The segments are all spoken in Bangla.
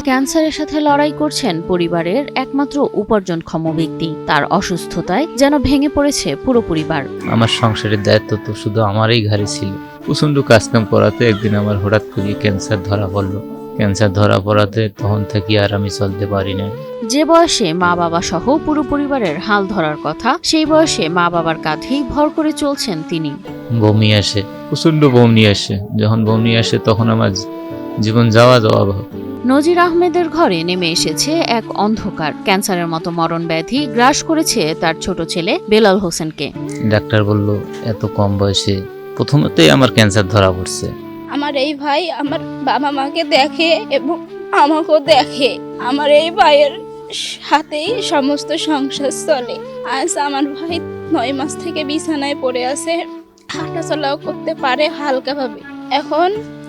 ক্যান্সারের সাথে লড়াই করছেন পরিবারের একমাত্র উপার্জনক্ষম ব্যক্তি। তার অসুস্থতায় যেন ভেঙে পড়েছে পুরো পরিবার। আমার সংসারের দায়িত্ব তো শুধু আমারই ঘাড়ে ছিল। প্রচন্ড কাজকাম করাতে একদিন আমার হঠাৎ করে ক্যান্সার ধরা পড়লো। ক্যান্সার ধরা পড়াতে তখন থেকে আর আমি চলতে পারি না। যে বয়সে মা বাবা সহ পুরো পরিবারের হাল ধরার কথা, সেই বয়সে মা বাবার কাঁধেই ভর করে চলছেন তিনি। বমি আসে, প্রচন্ড বমি আসে। যখন বমি আসে তখন আমার জীবন যাওয়া ভাব। নজির আহমেদের ঘরে নেমে এসেছে এক অন্ধকার। ক্যান্সারের মতো মরণ ব্যাধি গ্রাস করেছে তার ছোট ছেলে বেলাল হোসেনকে। ডাক্তার বলল এত কম বয়সে প্রথমতেই আমার ক্যান্সার ধরা পড়ছে। আমার এই ভাই আমার বাবা মাকে দেখে এবং আমাকেও দেখে। আমার এই ভাইয়ের সাথেই সমস্ত সংসার চলে। আজ আমার ভাই 9 মাস থেকে বিছানায় পড়ে আছে, হাঁটাচলাও করতে পারে হালকাভাবে। এখন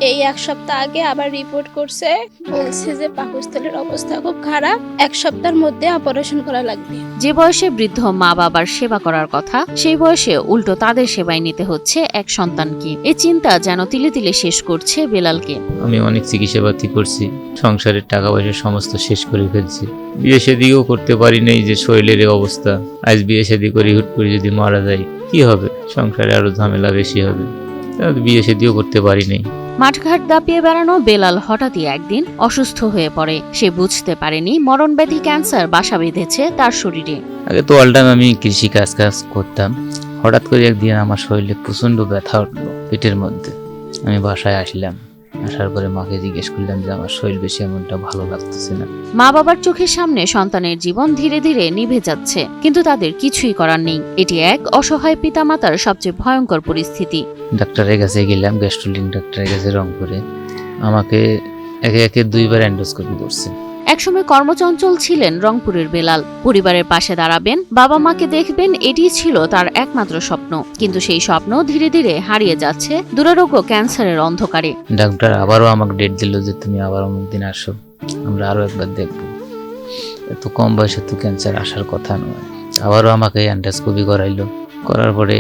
এই 1 সপ্তাহ আগে আবার রিপোর্ট করছে, বলছে যে পাকস্থলীর অবস্থা খুব খারাপ, 1 সপ্তাহের মধ্যে অপারেশন করা লাগবে। যে বয়সে বৃদ্ধ মা বাবার সেবা করার কথা, সেই বয়সে উল্টো তাদের সেবায় নিতে হচ্ছে এক সন্তানকে। এই চিন্তা যেন তিলে তিলে শেষ করছে বেলালকে। আমি অনেক চিকিৎসাপাতি করছি, সংসারের টাকা পয়সা সমস্ত শেষ করে ফেলছি। বিয়ে শাদিও করতে পারি নাই, যে শরীরের অবস্থা। আজ বিয়ে শাদি করে হুট করে যদি মারা যায় কি হবে? সংসারে আরো ঝামেলা বেশি হবে। বিয়ে শাদিও করতে পারি নাই। মাঠঘাট দাপিয়ে বেড়ানো বেলাল হঠাৎই একদিন অসুস্থ হয়ে পড়ে। সে বুঝতে পারেনি মরণব্যাধি ক্যান্সার বাসা বেঁধেছে তার শরীরে। আগে তো অল টাইম আমি কৃষি কাজ করতাম। হঠাৎ করে একদিন আমার শরীরে প্রচন্ড ব্যথা উঠলো পেটের মধ্যে। আমি বাসায় আসলাম, আসার পরে মাকে জিজ্ঞেস করলাম যে আমার শরীর বেশি এমনটা ভালো লাগতেছে না। মা বাবার চোখের সামনে সন্তানের জীবন ধীরে ধীরে নিভে যাচ্ছে, কিন্তু তাদের কিছুই করার নেই। এটি এক অসহায় পিতামাতার সবচেয়ে ভয়ঙ্কর পরিস্থিতি। ডাক্তারের কাছে গেলাম, গ্যাস্ট্রোলিন ডাক্তারের কাছে রংপুরে। আমাকে একে একে 2 বার এন্ডোস্কোপি করছে। একসময় কর্মচঞ্চল ছিলেন রংপুরের বেলাল। পরিবারের পাশে দাঁড়াবেন, বাবা মাকে দেখবেন, এটি ছিল তার একমাত্র স্বপ্ন। কিন্তু সেই স্বপ্ন ধীরে ধীরে হারিয়ে যাচ্ছে দুরারোগ্য ক্যান্সারের অন্ধকারে। ডাক্তার আবারও আমাকে ডেট দিল যে তুমি আবার অমুক দিন আসো, আমরা আরো একবার দেখবো। এত কম বয়সে তো ক্যান্সার আসার কথা নয়। আবারও আমাকে এন্ডোস্কোপি করাইলো। করার পরে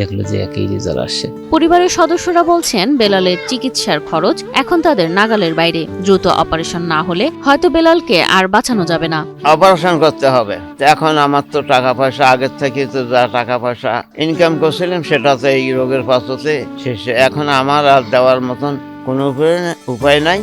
দেখলো যে একই রেজাল্ট আসছে। পরিবারের সদস্যরা বলছেন বেলালের চিকিৎসার খরচ এখন তাদের নাগালের বাইরে। দ্রুত অপারেশন না হলে হয়তো বেলালকে আর বাঁচানো যাবে না। অপারেশন করতে হবে। এখন আমার তো টাকা পয়সা আগের থেকে তো যা টাকা পয়সা ইনকাম করছিলাম সেটা তো এই রোগের পাশতে শেষে। এখন আমার আর দেওয়ার মতন কোনো উপায় নাই।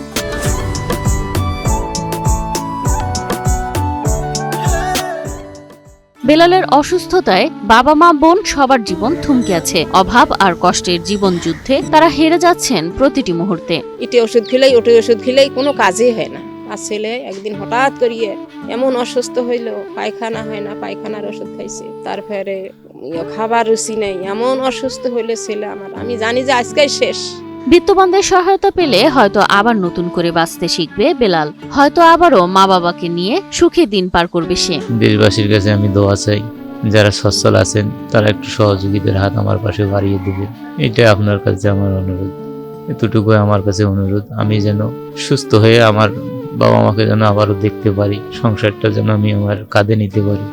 বেলালের অসুস্থতায় বাবা মা বোন সবার জীবন থমকে আছে। অভাব আর কষ্টের জীবন যুদ্ধে তারা হেরে যাচ্ছেন প্রতিটি মুহূর্তে। এটি ওষুধ খেলেই ওটি ওষুধ খেলেই কোনো কাজই হয় না। আর ছেলে একদিন হঠাৎ করিয়ে এমন অসুস্থ হইলো, পায়খানা হয় না, পায়খানার ওষুধ খাইছে। তারপরে খাবার রুচি নেই, এমন অসুস্থ হইলে ছেলে আমার, আমি জানি যে আজকেই শেষ। বিত্তবানদের সহায়তা পেলে হয়তো আবার নতুন করে বাঁচতে শিখবে বেলাল। হয়তো আবারও মা বাবাকে নিয়ে সুখে দিন পার করবে সে। দেশবাসীর কাছে আমি দোয়া চাই, যারা সচ্ছল আছেন তারা একটু সহযোগিতার হাত আমার পাশে বাড়িয়ে দেবেন। এটা আপনার কাছে আমার অনুরোধ। এতটুকু আমার কাছে অনুরোধ, আমি যেন সুস্থ হয়ে আমার বাবা মাকে যেন আবারও দেখতে পারি, সংসারটা যেন আমি আমার কাঁধে নিতে পারি।